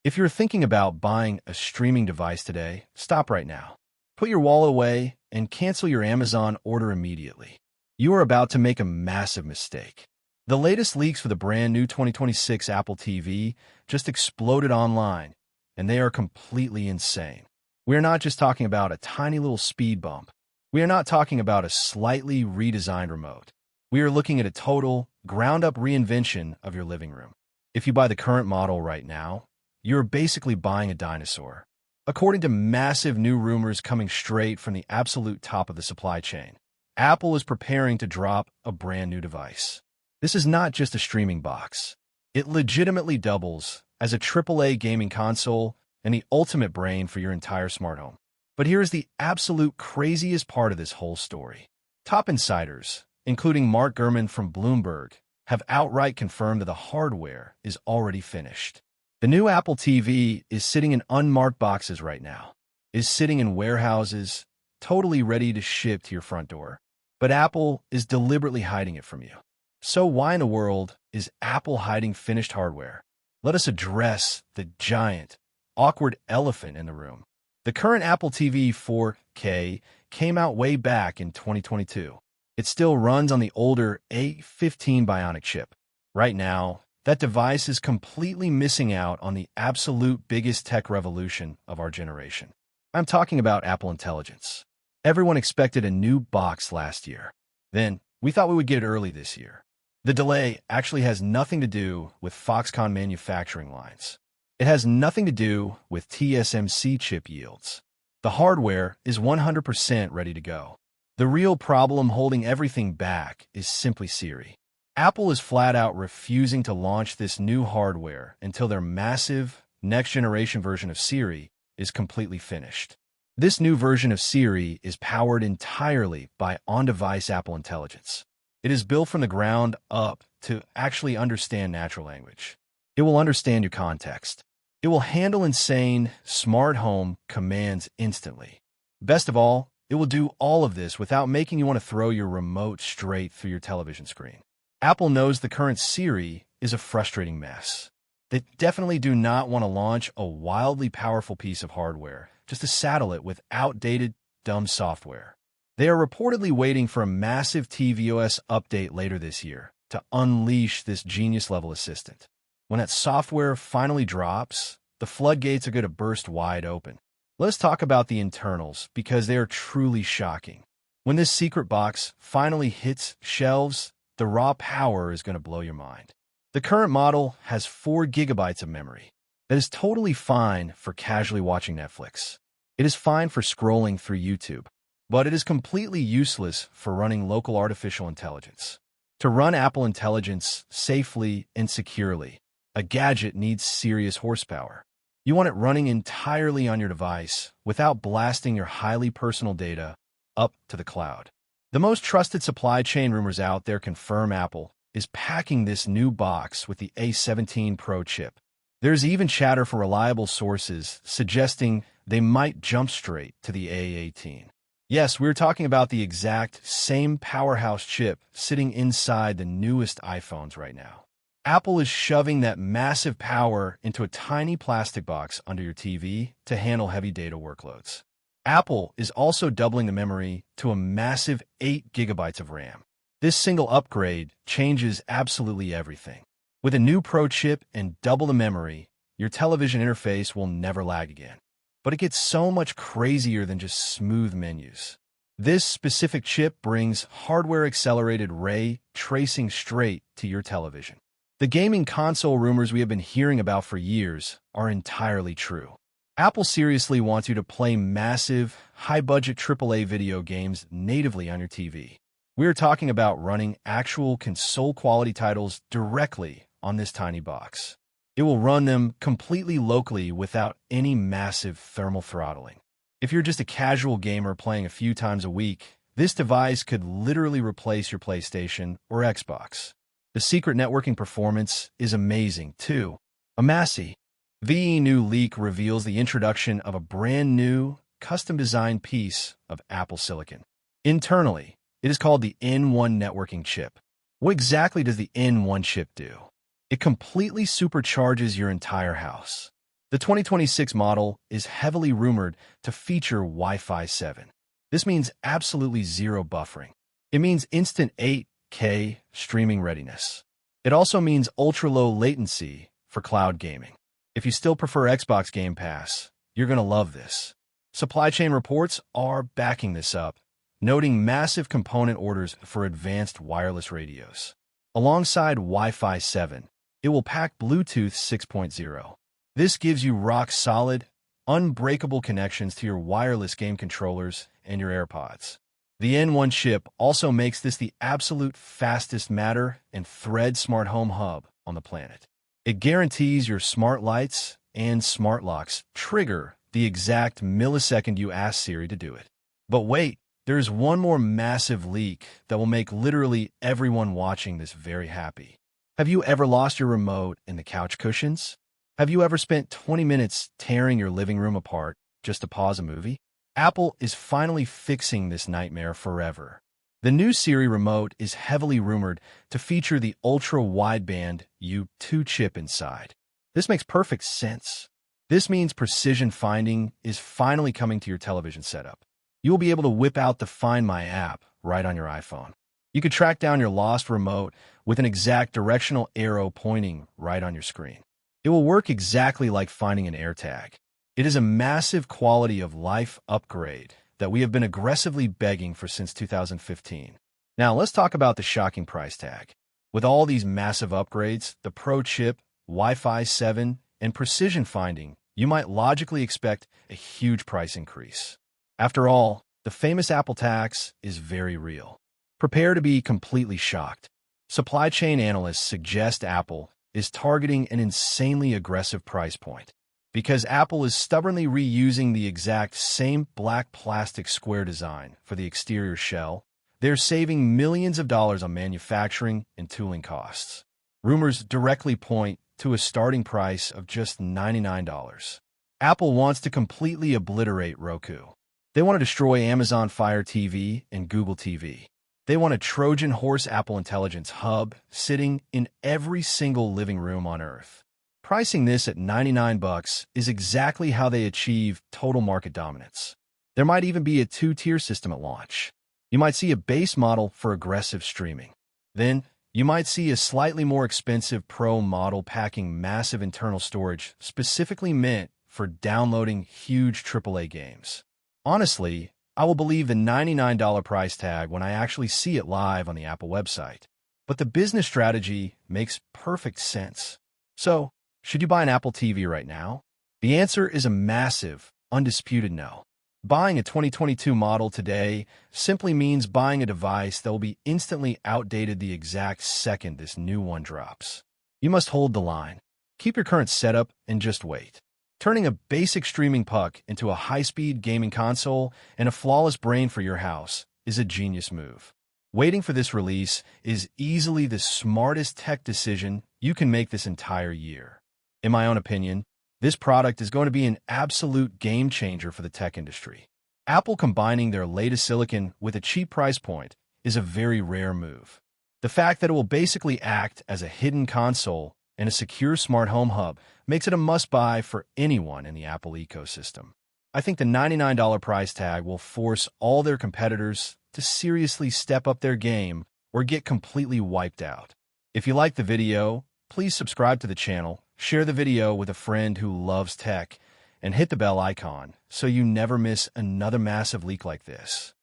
If you're thinking about buying a streaming device today, stop right now. Put your wallet away and cancel your Amazon order immediately. You are about to make a massive mistake. The latest leaks for the brand new 2026 Apple TV just exploded online, and they are completely insane. We are not just talking about a tiny little speed bump. We are not talking about a slightly redesigned remote. We are looking at a total, ground-up reinvention of your living room. If you buy the current model right now, you're basically buying a dinosaur. According to massive new rumors coming straight from the absolute top of the supply chain, Apple is preparing to drop a brand new device. This is not just a streaming box. It legitimately doubles as a AAA gaming console and the ultimate brain for your entire smart home. But here's the absolute craziest part of this whole story. Top insiders, including Mark Gurman from Bloomberg, have outright confirmed that the hardware is already finished. The new Apple TV is sitting in unmarked boxes right now, is sitting in warehouses, totally ready to ship to your front door. But Apple is deliberately hiding it from you. So why in the world is Apple hiding finished hardware? Let us address the giant, awkward elephant in the room. The current Apple TV 4K came out way back in 2022. It still runs on the older A15 Bionic chip. Right now, that device is completely missing out on the absolute biggest tech revolution of our generation. I'm talking about Apple Intelligence. Everyone expected a new box last year. Then, we thought we would get it early this year. The delay actually has nothing to do with Foxconn manufacturing lines. It has nothing to do with TSMC chip yields. The hardware is 100% ready to go. The real problem holding everything back is simply Siri. Apple is flat out refusing to launch this new hardware until their massive, next-generation version of Siri is completely finished. This new version of Siri is powered entirely by on-device Apple Intelligence. It is built from the ground up to actually understand natural language. It will understand your context. It will handle insane, smart home commands instantly. Best of all, it will do all of this without making you want to throw your remote straight through your television screen. Apple knows the current Siri is a frustrating mess. They definitely do not want to launch a wildly powerful piece of hardware just to saddle it with outdated, dumb software. They are reportedly waiting for a massive tvOS update later this year to unleash this genius-level assistant. When that software finally drops, the floodgates are going to burst wide open. Let's talk about the internals because they are truly shocking. When this secret box finally hits shelves, the raw power is going to blow your mind. The current model has 4 gigabytes of memory. That is totally fine for casually watching Netflix. It is fine for scrolling through YouTube, but it is completely useless for running local artificial intelligence. To run Apple Intelligence safely and securely, a gadget needs serious horsepower. You want it running entirely on your device without blasting your highly personal data up to the cloud. The most trusted supply chain rumors out there confirm Apple is packing this new box with the A17 Pro chip. There's even chatter from reliable sources suggesting they might jump straight to the A18. Yes, we're talking about the exact same powerhouse chip sitting inside the newest iPhones right now. Apple is shoving that massive power into a tiny plastic box under your TV to handle heavy data workloads. Apple is also doubling the memory to a massive 8 gigabytes of RAM. This single upgrade changes absolutely everything. With a new Pro chip and double the memory, your television interface will never lag again. But it gets so much crazier than just smooth menus. This specific chip brings hardware-accelerated ray tracing straight to your television. The gaming console rumors we have been hearing about for years are entirely true. Apple seriously wants you to play massive, high-budget AAA video games natively on your TV. We are talking about running actual console-quality titles directly on this tiny box. It will run them completely locally without any massive thermal throttling. If you're just a casual gamer playing a few times a week, this device could literally replace your PlayStation or Xbox. The secret networking performance is amazing, too. A massive new leak reveals the introduction of a brand new, custom-designed piece of Apple silicon. Internally, it is called the N1 networking chip. What exactly does the N1 chip do? It completely supercharges your entire house. The 2026 model is heavily rumored to feature Wi-Fi 7. This means absolutely zero buffering. It means instant 8K streaming readiness. It also means ultra-low latency for cloud gaming. If you still prefer Xbox Game Pass, you're going to love this. Supply chain reports are backing this up, noting massive component orders for advanced wireless radios. Alongside Wi-Fi 7, it will pack Bluetooth 6.0. This gives you rock-solid, unbreakable connections to your wireless game controllers and your AirPods. The N1 chip also makes this the absolute fastest Matter and Thread smart home hub on the planet. It guarantees your smart lights and smart locks trigger the exact millisecond you ask Siri to do it. But wait, there's one more massive leak that will make literally everyone watching this very happy. Have you ever lost your remote in the couch cushions? Have you ever spent 20 minutes tearing your living room apart just to pause a movie? Apple is finally fixing this nightmare forever. The new Siri remote is heavily rumored to feature the ultra-wideband U2 chip inside. This makes perfect sense. This means precision finding is finally coming to your television setup. You will be able to whip out the Find My app right on your iPhone. You could track down your lost remote with an exact directional arrow pointing right on your screen. It will work exactly like finding an AirTag. It is a massive quality of life upgrade that we have been aggressively begging for since 2015. Now, let's talk about the shocking price tag. With all these massive upgrades, the Pro chip, Wi-Fi 7, and precision finding, you might logically expect a huge price increase. After all, the famous Apple tax is very real. Prepare to be completely shocked. Supply chain analysts suggest Apple is targeting an insanely aggressive price point. Because Apple is stubbornly reusing the exact same black plastic square design for the exterior shell, they're saving millions of dollars on manufacturing and tooling costs. Rumors directly point to a starting price of just $99. Apple wants to completely obliterate Roku. They want to destroy Amazon Fire TV and Google TV. They want a Trojan horse Apple Intelligence hub sitting in every single living room on Earth. Pricing this at $99 is exactly how they achieve total market dominance. There might even be a two-tier system at launch. You might see a base model for aggressive streaming. Then, you might see a slightly more expensive Pro model packing massive internal storage specifically meant for downloading huge AAA games. Honestly, I will believe the $99 price tag when I actually see it live on the Apple website. But the business strategy makes perfect sense. So, should you buy an Apple TV right now? The answer is a massive, undisputed no. Buying a 2022 model today simply means buying a device that will be instantly outdated the exact second this new one drops. You must hold the line. Keep your current setup and just wait. Turning a basic streaming puck into a high-speed gaming console and a flawless brain for your house is a genius move. Waiting for this release is easily the smartest tech decision you can make this entire year. In my own opinion, this product is going to be an absolute game changer for the tech industry. Apple combining their latest silicon with a cheap price point is a very rare move. The fact that it will basically act as a hidden console and a secure smart home hub makes it a must-buy for anyone in the Apple ecosystem. I think the $99 price tag will force all their competitors to seriously step up their game or get completely wiped out. If you like the video, please subscribe to the channel, share the video with a friend who loves tech, and hit the bell icon so you never miss another massive leak like this.